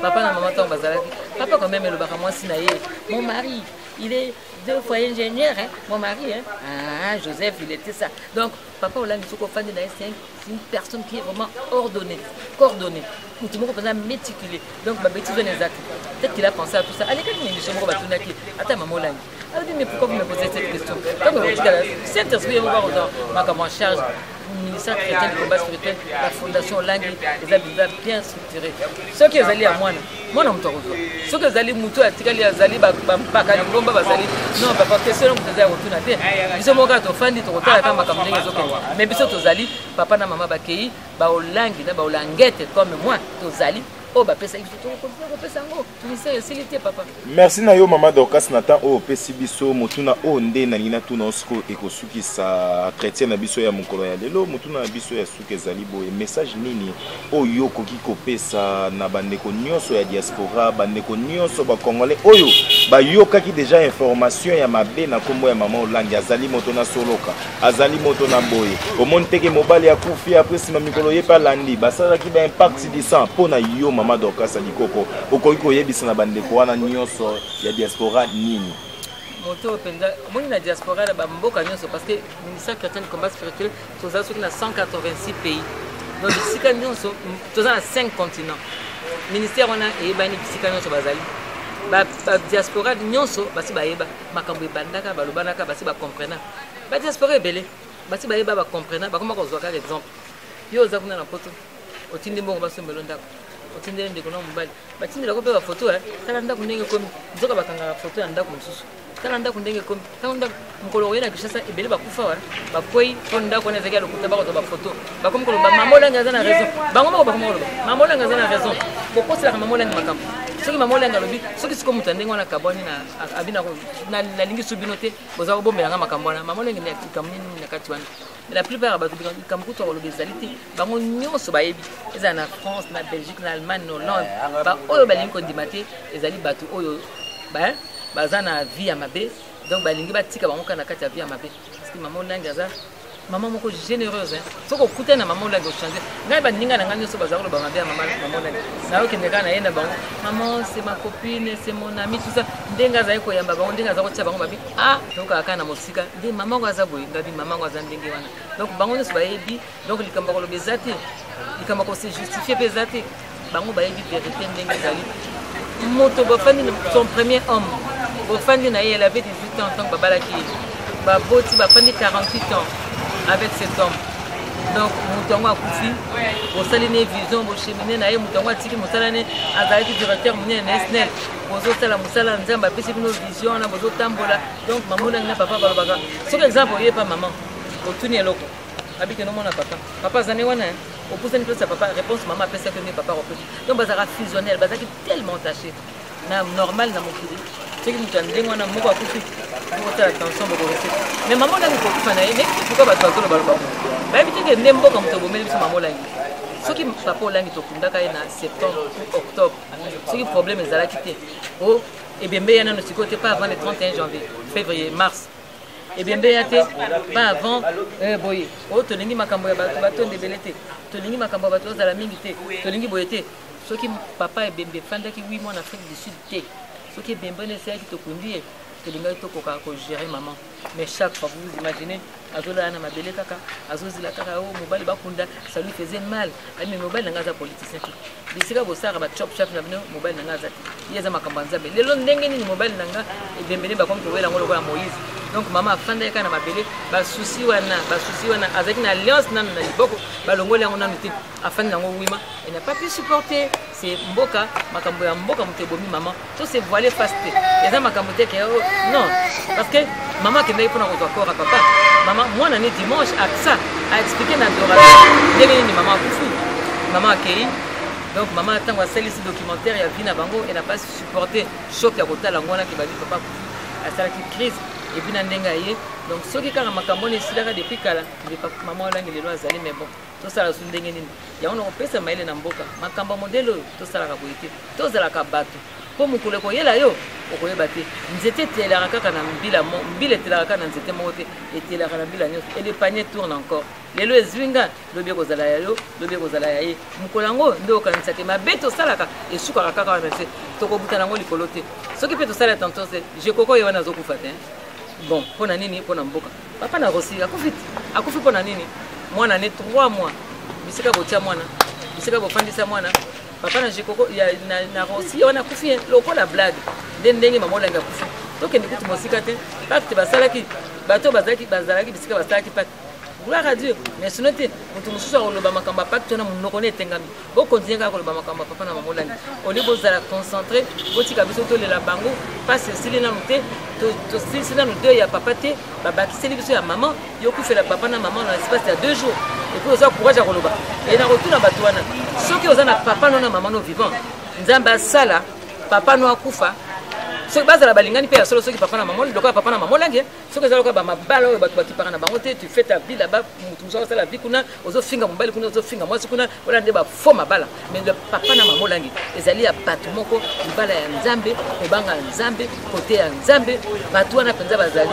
papa na mama ntango bazalaki papa quand même elobaka mwasi na ye mon mari il est 2 fois ingénieur hein? Mon mari hein? Ah Joseph il était ça donc papa olangi soko ofandi na ye c'est une personne qui est vraiment ordonnée coordonnée moto moko mpenza méticulé donc babétise wana ezaki peut-être qu'il a pensé à tout ça alekaki na émission moko batunaki ata mama olangi alors dit mais pourquoi vous me posez cette question comme otikala saint esprit ye moko akozwa makambo en charge ministère chrétien du combat spirituel, la fondation Langi, les habitants bien structurés. Ceux qui allaient à moi, moi non me ceux qui allaient moutou à Tikali Azali, Bakalingomba Bazali, non, parce que c'est l'homme qui a retourné. Ils sont morts au fan du total à Kamakamé, mais bisous aux Ali, papa na maman Bakei, Baolangi, Baolanguette comme moi, aux Ali. Oh, bah, merci na yo mama Dorcas Nathan o pesi biso motuna o nde na nina tuna osko ekosuki sa chrétien na biso ya mokolo ya lelo motuna na biso ya suki ezali boye message nini oyo koki kopesa na bandeko nyonso ya diaspora bandeko nyonso ba congolais oyo ba yokaki déjà information ya mabe na kombo ya mama Olangi azali moto na soloka azali moto na boye omoni teke mobali ya kufi après sima mikolo ye pa landi basalaki ba impact di sang pona yo mama Dorcas Alikoko okoki koyebisa na bandeko wana nyonso ya diaspora nini moto penda moi na diaspora na bamboka nyonso parce que ministère chrétien du combat spirituel toza soki na 186 pays donc bisika nyonso toza na 5 continents ministère wana eyebani bisika nyonso bazali ba diaspora nyonso basi bayeba makambo ebandaka balobanaka basi bakomprena ba diaspora ebele basi bayeba bakomprena bakoma kozwaka exemple yo oza kuna na poto otindi mbongo basombelo ndako otindele ndeko na mobali batindela ko pe ba photo tala ndako ndenge komi nzoka bakanga photo ya ndako mosusu tala ndako ndenge komi tala ndako mukolo oyena kishasa ebele bakufa wana bakwei po ndako na zaki lokuta bako ba photo bakomi ko ba mamola ngaza na raison bango bako bakomi ko mamola ngaza na raison ko sala mamola makambo soki mamola ngalobi soki siko mutu ndenge wana kaboni na abina ko na lingi subinote boza ko bombela makambo wana mamola ngene kamuni na kati wana la plupart batu comme kuto ko lobezalité bango nyonso bayebi eza na France na Belgique na Allemagne na Hollande ba oyo balingi ko ndimate ezali batu oyo ba baza na vie ya mabe donc balingi batika bango kana kati ya vie ya mabe parce que maman Olangi aza maman moko généreuse soko kuta na maman Olangi changer ngai ba ninga na ngani so baza ko ba mabe ya maman Olangi na oki ndeka na yenda bango maman c'est ma copine c'est mon ami tout ça ndenga za ko yamba bango ndenga za ko tia bango babi donc aka na mosika ndi maman ko za boye ngabi maman ko za ndenge wana donc bango nyonso bayebi donc likamba ko lobezate likamba ko se justifier pesate bango bayebi vérité ndenge ezali moto bafandi son premier homme bafandi na ye elle avait 18 ans en tant que babalaki baboti bafandi 48 ans avec cet homme donc moto ngo akufi bosali ne vision bocheminer na ye moto ngo atiki mosala ne azalaki directeur munene na SNEL bozosala mosala nzambe apesi bino vision na bozotambola donc mamola na papa balobaka soki exemple oye pa maman otuni eloko abike no mona papa zane wana opusani place papa réponse maman apesa que ne papa repose donc bazaka fusionnel bazaki tellement taché na normal na mokili soki mutu ndenge wana moko akufi kotala tension bokolose mais maman olangi kokufa na ye ne pourquoi bato bazolo baloba bayebi teke nde mboka moto bomeli biso maman olangi soki papa olangi tokundaka ye na septembre ou octobre soki problème ezalaki te o ebembe ya nano sikoyo te pas avant le 31 janvier février mars ebembe ya te pas avant boye o tolingi makambo ya bato batonde ebele te tolingi makambo ya bato ozala mingi te tolingi boye te soki papa ebembe fandaki 8 mois en Afrique du Sud te soki ebembe neseyaki tokundi ye tolingaki tokoka kogérer maman mais chaque fois vous vous imaginez azolala na mabele kaka azozila kaka o mobali bakunda ça lui faisait mal mais mobali nanga aza politicien te bisika bosara ba chop chop na bino mobali nanga aza te ye aza makambo nzambe lelo ndenge nini mobali nanga ebembele bakomi kowela ngo lokola Moïse donc maman afanda ye kaka na mabele basusi wana azalaki na alliance nano na liboko balongoli yango nano te afandi nango wima il n'a pas pu supporter c'est mboka makambo ya mboka moto ebomi maman to se voiler face te eza makambo te ke non parce que maman kendaki mpona kozwa kora papa maman mwana ne dimanche aksa a expliqué na adoration ndenge nini maman akufi maman akei donc maman ntango asalisi documentaire ya vie na bango elle n'a pas supporté choc ya kotala ngo wana ke babi papa akufi asalaki crise epuis na ndenge aye donc soki kaka makambo wana esilaka depuis kala maman olangi lelo azali mais bon tosala su ndenge nini yango na kopesa mayele na mboka makambo modele oyo tosalaka boye te tozalaka bato mpo mokolo ekoyela yo okoyeba te nzete etelaka kaka na mbila etelaka kaka na nzete moko te etelaka na mbila nyonso et le panier tourne encore lelo ezwi nga lobi ekozala ya yo lobi ekozala ya ye mokolo yango nde okanisa te mabe tosalaka esukaka kaka wana se tokobutana yango likolo te soki mpe tosala tanton se jekoko oyo wana azokufa te bon mpo na nini mpo na mboka papa na rosi akufi mpo na nini mwana ne 3 mois bisika botia mwana bisika bofandisa mwana papa na jekoko na rosi wana akufi lokola blague nde ndenge mama olangi akufi tokende kutu mosika te pacte basalaki bato bazalaki bisika basalaki pacte gloire à Dieu. Mais sinon, tu me souviens, le Bamakamba, pas que tu as mon connaît, vous continuez à le Bamakamba, papa, na maman, au lieu de vous concentrer, vous dites que vous êtes là, bango, passe si les notés, si dans le deux, il y a papa, papa, qui s'est dit à maman, il y a fait la papa, na maman, dans l'espace il y a 2 jours. Et puis, vous avez courage à Roloba. Et dans le retour, à Batouana, ceux qui ont un papa, non, maman, non vivant, Nzamba Sala, papa, non, Koufa. Ce qui est la balingani, puis ceux qui papa na maman, le papa na maman langue, ceux qui ont ma balle, qui parlent na bangote, tu fais ta vie là-bas, tu sors la vie kuna, aux autres fingers, mon balle kuna, aux autres fingers, moi c'est kuna, voilà des bas faux ma balle, mais le papa na maman langue, les alliés à Batumoko, le balle à Nzambe, au banga Nzambe, côté à Nzambe, Batouana Penza Bazali.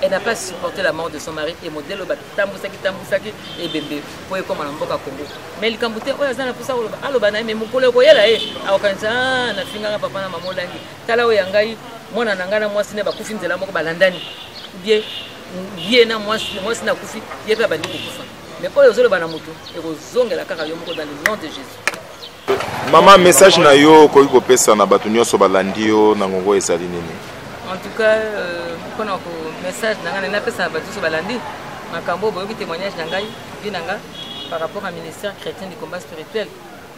Elle n'a pas supporté la mort de son mari et modèle au Tambusaki et Bembe pour comme en Mboka Congo. Mais le Cambouté, oh, ça n'a pas ça, alors banane, mais mon collègue, il a na finga papa na maman langi. Tala oyangai, mon anangana, moi, ce n'est pas Koufin de la mort balandani. Bien, bien, moi, c'est na Koufi, il n'y a pas de Koufa. Mais pour les autres banamoto, et aux ongles la carayomoko dans le nom de Jésus. Maman, message na yo, ko iko pesa na batu nyonso balandi yo na ngongo ezali nini? En tout cas, quand on a un message, on a fait ça sur Balandi. On a un témoignage par rapport au ministère chrétien du combat spirituel.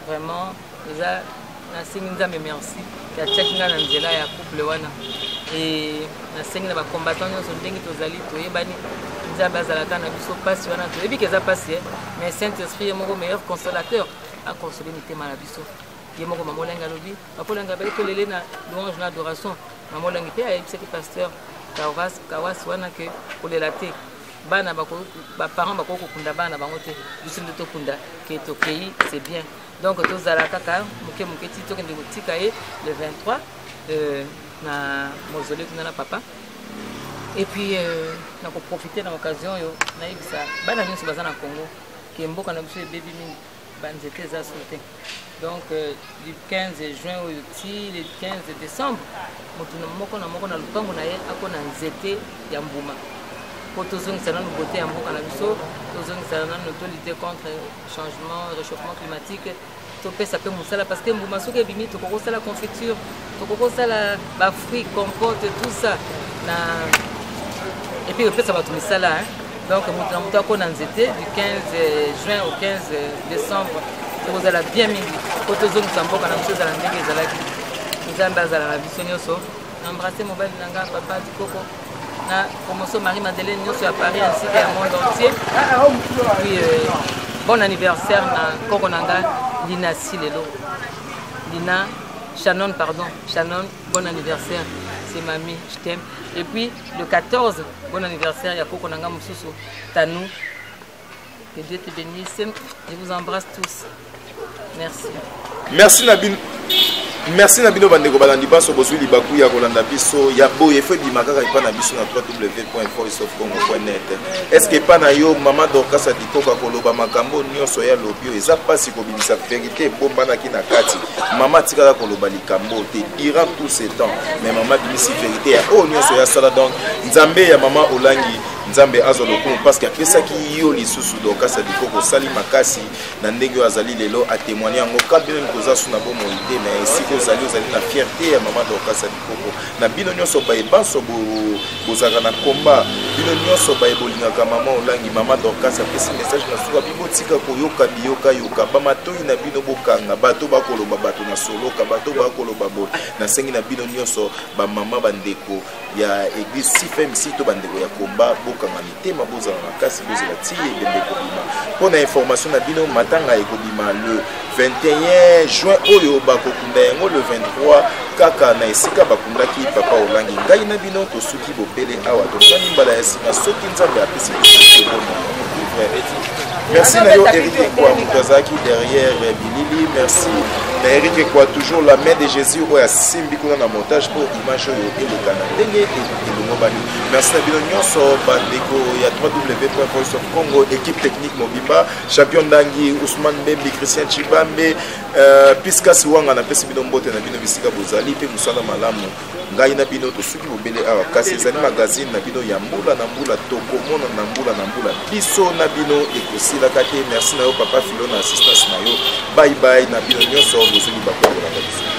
Vraiment, nous avons merci. Il y a Tchakina Nanzela et couple Wana. Et nous avons combattant, nous avons dit que nous avons passé. Mais Saint-Esprit est mon meilleur consolateur à consoler mes thèmes à la biso. Il y a mon mamolenga lobby, mamolenga que les na louange na adoration, mamolenga pe a c'est pasteur Kawas wana que pour les laté bana bako ba parents bako kunda bana bangote biso to kunda ke to pays c'est bien. Donc tous ala kaka muke ti to kende botika e le 23 na mausolée na papa. Et puis na ko profiter dans l'occasion yo na ibisa bana nyonso bazana Congo ke mboka na biso baby mingi banzete za sauté. Donc du 15 juin au le 15 décembre, moko na lupango na ye akona nzete ya mbuma. Pour tous ceux qui sont dans beauté en mboka na biso, tous ceux qui sont dans lutter contre le changement, le réchauffement climatique, to pe ça peut musala parce que mbuma soki bimi to ko sala confiture, to ko sala ba fruits, compote, tout ça na et puis ça va tout misala hein. Donc mutu akona nzete du 15 juin au 15 décembre. Vous allez bien mis. Quand vous avez un chose à la maison, vous allez à la vision. Embrasser mon bel nanga, papa du coco. Na promotion Marie-Madeleine, nous sommes à Paris ainsi qu'à monde entier. Puis bon anniversaire à Coco Nanga, Lina Silelo. Lina, Shannon, pardon. Shannon, bon anniversaire. C'est mamie, je t'aime. Et puis le 14, bon anniversaire, il y a Coco Nanga Moussousou, Tanou. Que Dieu te bénisse. Je vous embrasse tous. Merci. Merci Nabino Bandeko Balandi Baso Bozuli Bakou ya Kolanda Biso ya boye fo bimaka ipa na biso na www.voiceofcongo.net. Est-ce que pas na yo mama Dorcas Adikoka koloba makambo nyonso ya lobio eza pasi ko bimisa vérité bomba na kina kati mama tikala koloba likambo te durant tout ce temps mais mama bimisi vérité ya o nyonso ya sala donc nzambe ya mama Olangi nzambe azoloko parce que pesa ki yo lisusu Dorcas Adikoka sali makasi na ndenge azali lelo a témoigner ngo kabino koza suna bomo ide na esiko ozali na fierté ya mama Dorcas Adikoka na bino nyonso ba ebanso bozaka na komba bino nyonso ba ebolingaka mama Olangi mama Dorcas apesi message na suka bino tika koyoka yoka ba matoi na bino bokanga bato bakoloba bato na soloka bato bakoloba bo na sengi na bino nyonso ba mama bandeko ya église CFMC to bandeko ya komba bokanga mitema bozala makasi bozala tie bendeko bima pona information na bino matanga ekobima le 21 juin oyo bakokunda yango le 23 kaka na esika bakundaki papa Olangi ngai na bino tosuki bopele awa tofani mbala ya sima soki nzambe apesi merci na yo Eric Kwa Mutazaki derrière Bilili merci na Eric Kwa toujours la main de Jésus oya simbi kuna na montage pour image oyo eleka na ndenge elongo bani merci na bino nyonso bandeko ya www.voiceofcongo équipe technique mobimba champion Ndangi Ousmane Bembi Christian Chibambe Piscas Wanga na pesi bino mbote na bino bisika bozali pe musala malamu ngai na bino tosuki bobele awa kasi ezali magazine na bino ya mbula na mbula tokomona na mbula biso na bino ekosilaka te merci na yo papa Filo na assistance na yo bye bye na bino nyonso bozali bakola na biso.